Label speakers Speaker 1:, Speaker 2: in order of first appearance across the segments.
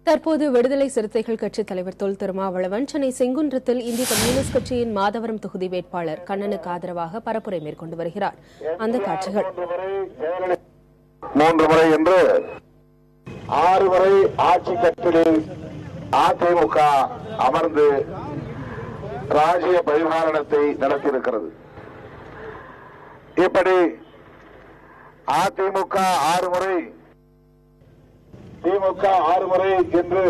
Speaker 1: தற்போது விடுதலை சிறுத்தைகள் கட்சித் தலைவர் தொல் திருமாவளவன் சென்னை செங்குன்றத்தில் இந்திய கம்யூனிஸ்ட் கட்சியின் மாதவரம் தொகுதி வேட்பாளர் கண்ணனுக்கு ஆதரவாக பரப்புரை மேற்கொண்டு வருகிறார். அந்த காட்சிகள்.
Speaker 2: 3 முறை என்று 6 முறை ஆட்சி கட்டிலில் அதிமுக அமர்ந்து ராஜ்ய பரிமாரணத்தை நடத்தியிருக்கிறது. இப்படி அதிமுக 6 முறை, திமுக 6 முறை என்று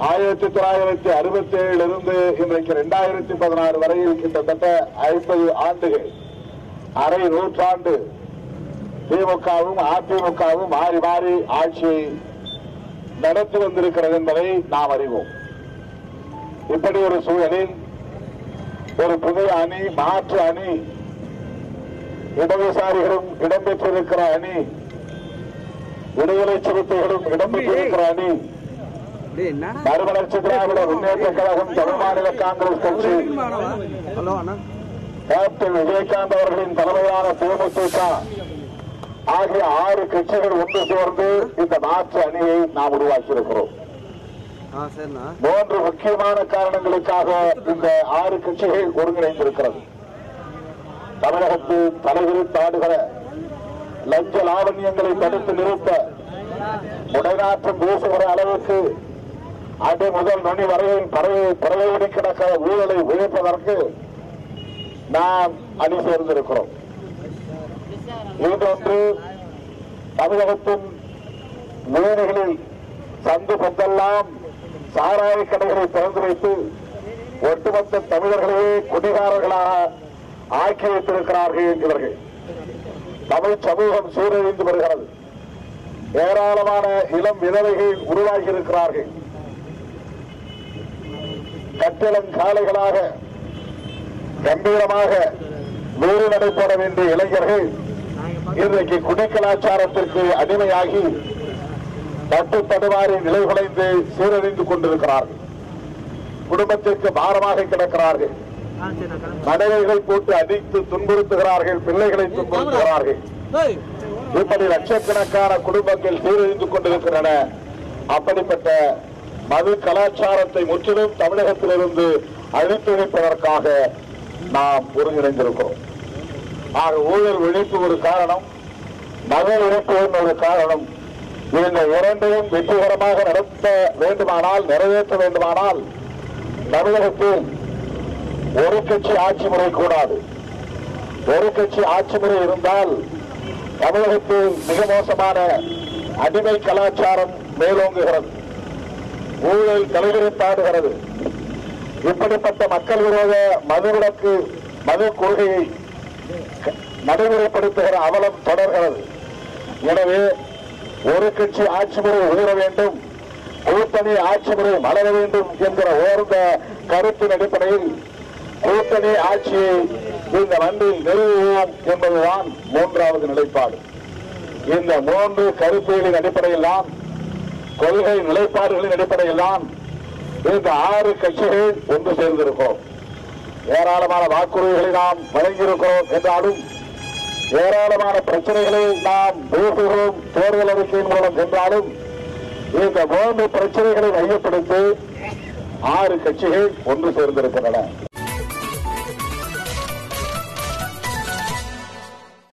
Speaker 2: 1967 இருந்து இன்றைக்கு 2016 வரையில் கிட்டத்தட்ட 50 ஆண்டுகள், அரை நூற்றாண்டு திமுகவும் அதிமுகவும் மாறி மாறி ஆட்சியை நடத்தி வந்திருக்கிறது என்பதை நாம் அறிவோம். இப்படி ஒரு சூழலில் ஒரு புதிய அணி, மாற்று அணி, இடதுசாரிகளும் இடம்பெற்றிருக்கிற அணி, விடுதலை சிறுத்தைகளும் இடம்பெற்றிருக்கிற அணி, மறுமலர்ச்சி திராவிட முன்னேற்ற கழகம், தமிழ் மாநில காங்கிரஸ் கட்சி, கேப்டன் விஜயகாந்த் அவர்களின் தலைமையிலான தேமுதிக ஆகிய 6 கட்சிகள் ஒன்று சேர்ந்து இந்த மாற்று அணியை நாம் உருவாக்கியிருக்கிறோம். 3 முக்கியமான காரணங்களுக்காக இந்த 6 கட்சிகள் ஒருங்கிணைந்திருக்கிறது. தமிழகத்தில் தலைவிரித்தாடுகிற லஞ்ச லாவண்யங்களை தடுத்து நிறுத்த, உடைநாற்றம் பேசுகிற அளவுக்கு அடி முதல் நுனி வரையில் பறவையடி கிடக்கிற ஊழலை ஒழிப்பதற்கு நாம் அணி சேர்ந்திருக்கிறோம். இன்னொன்று, தமிழகத்தின் வீடுகளில் சந்து பந்தெல்லாம் சாராய கடைகளை திறந்து வைத்து ஒட்டுமொத்த தமிழர்களையே குடிகாரர்களாக ஆக்கி வைத்திருக்கிறார்கள். இவர்கள் தமிழ் சமூகம் சீரழிந்து வருகிறது. ஏராளமான இளம் விதவைகள் உருவாகி இருக்கிறார்கள். கட்டிடம் காலைகளாக கம்பீரமாக வேறு நடைபெற வேண்டிய இளைஞர்கள் இன்றைக்கு குடிக்கலாச்சாரத்திற்கு அடிமையாகி தட்டு தடுமாறி நிலை குலைந்து சீரழிந்து கொண்டிருக்கிறார்கள். குடும்பத்திற்கு பாரமாக கிடக்கிறார்கள். மனைவிகளை போட்டு அடித்து துன்புறுத்துகிறார்கள், பிள்ளைகளை துன்புறுத்துகிறார்கள். இப்படி லட்சக்கணக்கான குடும்பங்கள் சீரழிந்து கொண்டிருக்கின்றன. அப்படிப்பட்ட மது கலாச்சாரத்தை முற்றிலும் தமிழகத்திலிருந்து அழித்தொழிப்பதற்காக நாம் ஒருங்கிணைந்திருக்கிறோம். ஆக ஊழல் ஒழிப்பு ஒரு காரணம், மது ஒழிப்பு ஒரு காரணம். இந்த இரண்டையும் வெற்றிகரமாக நடத்த வேண்டுமானால், நிறைவேற்ற வேண்டுமானால் தமிழகத்தில் ஒரு கட்சி ஆட்சி முறை கூடாது. ஒரு கட்சி ஆட்சி முறை இருந்தால் தமிழகத்தில் மிக மோசமான அடிமை கலாச்சாரம் மேலோங்குகிறது, ஊழல் தலைவிரித்தாடுகிறது. இப்படிப்பட்ட மக்கள் விரோத மதுவிலக்கு, மது கொள்கையை நடைமுறைப்படுத்துகிற அவலம் தொடர்கிறது. எனவே ஒரு கட்சி ஆட்சி முறை உயர வேண்டும், கூட்டணி ஆட்சி முறை மலர வேண்டும் என்கிற ஓர்ந்த கருத்தின் அடிப்படையில் கூட்டணி ஆட்சியை இந்த மண்ணில் நிறுவுவோம் என்பதுதான் 3வது நிலைப்பாடு. இந்த 3 கருத்துகளின் அடிப்படையில் தான், கொள்கை நிலைப்பாடுகளின் அடிப்படையில் தான் இந்த 6 கட்சிகள் ஒன்று சேர்ந்திருக்கிறோம். ஏராளமான வாக்குறுதிகளை நாம் வழங்கியிருக்கிறோம் என்றாலும், ஏராளமான பிரச்சனைகளை நாம் பேசுகிறோம் தேர்தல் அறிக்கையின் மூலம் என்றாலும், இந்த 3 பிரச்சனைகளை மையப்படுத்தி 6 கட்சிகள் ஒன்று சேர்ந்திருக்கின்றன.